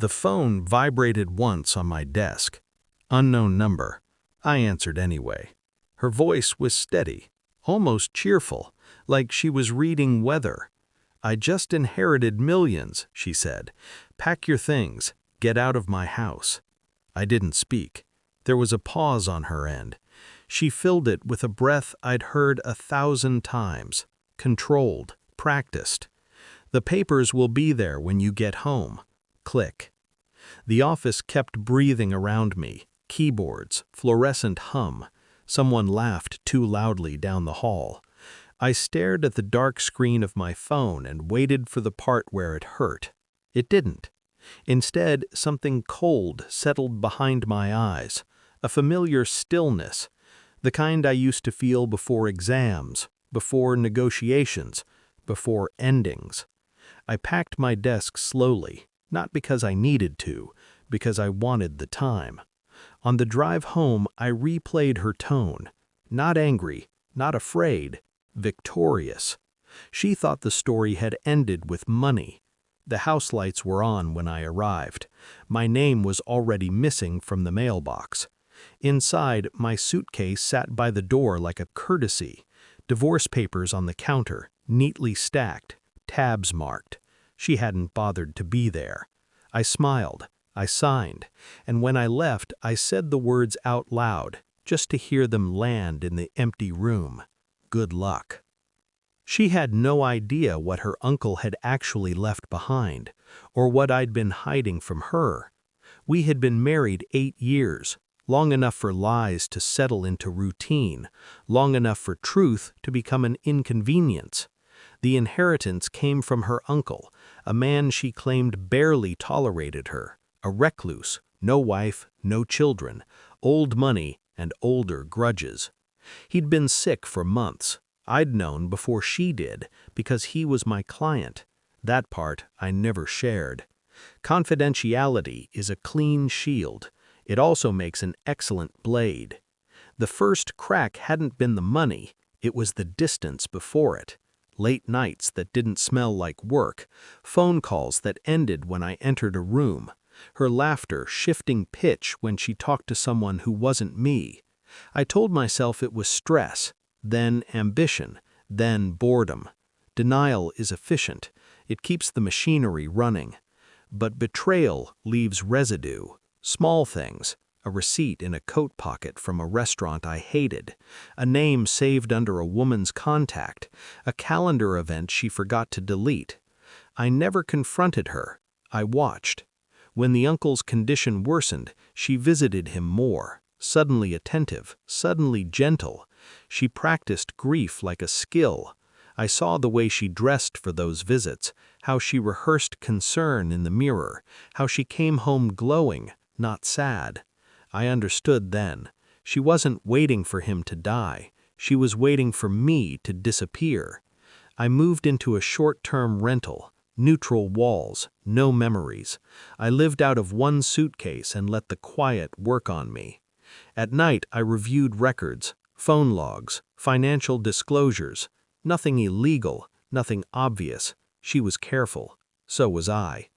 The phone vibrated once on my desk. Unknown number. I answered anyway. Her voice was steady, almost cheerful, like she was reading weather. "I just inherited millions," she said. "Pack your things. Get out of my house." I didn't speak. There was a pause on her end. She filled it with a breath I'd heard 1,000 times. Controlled, practiced. "The papers will be there when you get home." Click. The office kept breathing around me. Keyboards, fluorescent hum. Someone laughed too loudly down the hall. I stared at the dark screen of my phone and waited for the part where it hurt. It didn't. Instead, something cold settled behind my eyes, a familiar stillness, the kind I used to feel before exams, before negotiations, before endings. I packed my desk slowly, not because I needed to, because I wanted the time. On the drive home, I replayed her tone. Not angry, not afraid, victorious. She thought the story had ended with money. The house lights were on when I arrived. My name was already missing from the mailbox. Inside, my suitcase sat by the door like a courtesy. Divorce papers on the counter, neatly stacked, tabs marked. She hadn't bothered to be there. I smiled. I signed, and when I left, I said the words out loud, just to hear them land in the empty room. Good luck. She had no idea what her uncle had actually left behind, or what I'd been hiding from her. We had been married 8 years, long enough for lies to settle into routine, long enough for truth to become an inconvenience. The inheritance came from her uncle, a man she claimed barely tolerated her. A recluse, no wife, no children, old money, and older grudges. He'd been sick for months. I'd known before she did, because he was my client. That part I never shared. Confidentiality is a clean shield. It also makes an excellent blade. The first crack hadn't been the money, it was the distance before it. Late nights that didn't smell like work, phone calls that ended when I entered a room. Her laughter shifting pitch when she talked to someone who wasn't me. I told myself it was stress, then ambition, then boredom. Denial is efficient. It keeps the machinery running. But betrayal leaves residue. Small things. A receipt in a coat pocket from a restaurant I hated. A name saved under a woman's contact. A calendar event she forgot to delete. I never confronted her. I watched. When the uncle's condition worsened, she visited him more, suddenly attentive, suddenly gentle. She practiced grief like a skill. I saw the way she dressed for those visits, how she rehearsed concern in the mirror, how she came home glowing, not sad. I understood then. She wasn't waiting for him to die. She was waiting for me to disappear. I moved into a short-term rental. Neutral walls, no memories. I lived out of one suitcase and let the quiet work on me. At night, I reviewed records, phone logs, financial disclosures. Nothing illegal, nothing obvious. She was careful. So was I.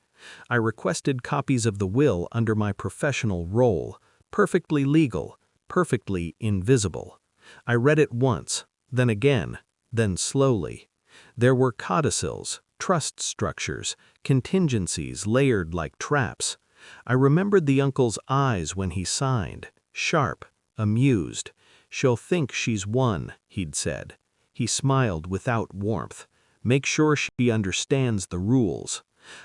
I requested copies of the will under my professional role, perfectly legal, perfectly invisible. I read it once, then again, then slowly. There were codicils, trust structures, contingencies layered like traps. I remembered the uncle's eyes when he signed, sharp, amused. "She'll think she's won," he'd said. He smiled without warmth. "Make sure she understands the rules."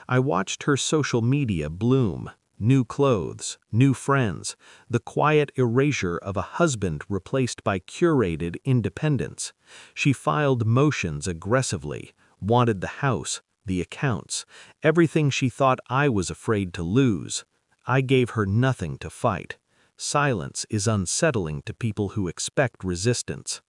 I watched her social media bloom. New clothes, new friends, the quiet erasure of a husband replaced by curated independence. She filed motions aggressively, wanted the house, the accounts, everything she thought I was afraid to lose. I gave her nothing to fight. Silence is unsettling to people who expect resistance.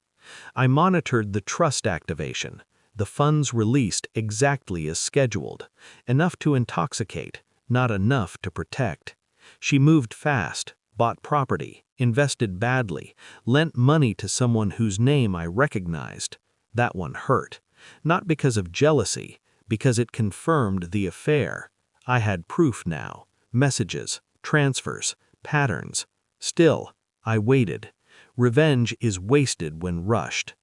I monitored the trust activation. The funds released exactly as scheduled, enough to intoxicate, not enough to protect. She moved fast, bought property, invested badly, lent money to someone whose name I recognized. That one hurt. Not because of jealousy, because it confirmed the affair. I had proof now. Messages, transfers, patterns. Still, I waited. Revenge is wasted when rushed.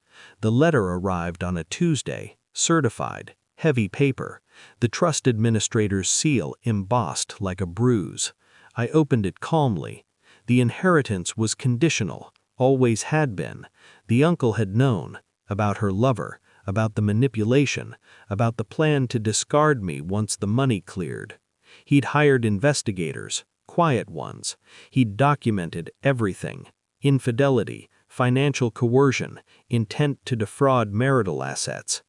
The letter arrived on a Tuesday, certified, heavy paper, the trust administrator's seal embossed like a bruise. I opened it calmly. The inheritance was conditional, always had been. The uncle had known about her lover, about the manipulation, about the plan to discard me once the money cleared. He'd hired investigators, quiet ones. He'd documented everything: infidelity, financial coercion, intent to defraud marital assets.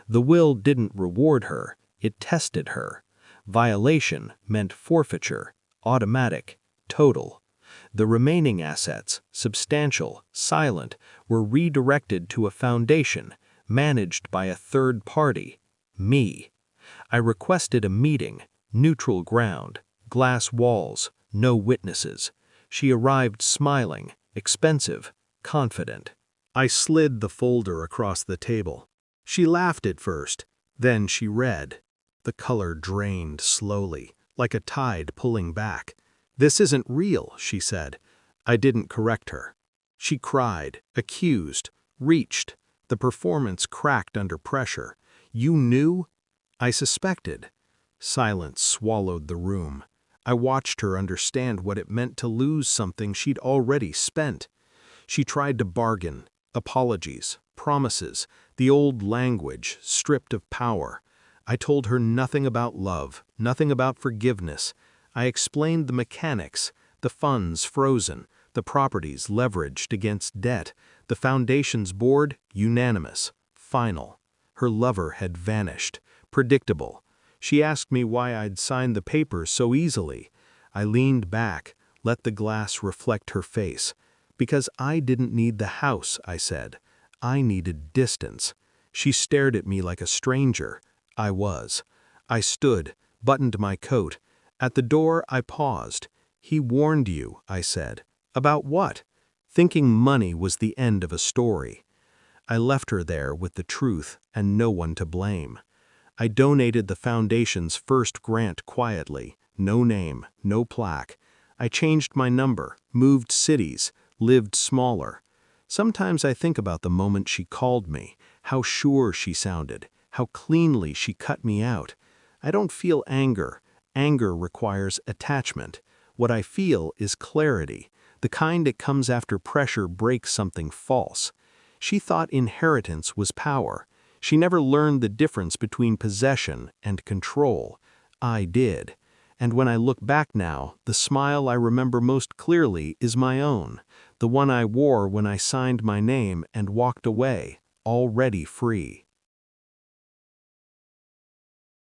The will didn't reward her, it tested her. Violation meant forfeiture, automatic, total. The remaining assets, substantial, silent, were redirected to a foundation, managed by a third party, me. I requested a meeting, neutral ground, glass walls, no witnesses. She arrived smiling, expensive, confident. I slid the folder across the table. She laughed at first, then she read. The color drained slowly, like a tide pulling back. "This isn't real," she said. I didn't correct her. She cried, accused, reached. The performance cracked under pressure. "You knew?" I suspected. Silence swallowed the room. I watched her understand what it meant to lose something she'd already spent. She tried to bargain, apologies, promises, the old language, stripped of power. I told her nothing about love, nothing about forgiveness. I explained the mechanics, the funds frozen, the properties leveraged against debt, the foundation's board unanimous, final. Her lover had vanished, predictable. She asked me why I'd signed the papers so easily. I leaned back, let the glass reflect her face. "Because I didn't need the house," I said. "I needed distance." She stared at me like a stranger. I was. I stood, buttoned my coat. At the door, I paused. "He warned you," I said. "About what?" Thinking money was the end of a story. I left her there with the truth and no one to blame. I donated the foundation's first grant quietly, no name, no plaque. I changed my number, moved cities, lived smaller. Sometimes I think about the moment she called me, how sure she sounded, how cleanly she cut me out. I don't feel anger. Anger requires attachment. What I feel is clarity, the kind that comes after pressure breaks something false. She thought inheritance was power. She never learned the difference between possession and control. I did. And when I look back now, the smile I remember most clearly is my own, the one I wore when I signed my name and walked away, already free.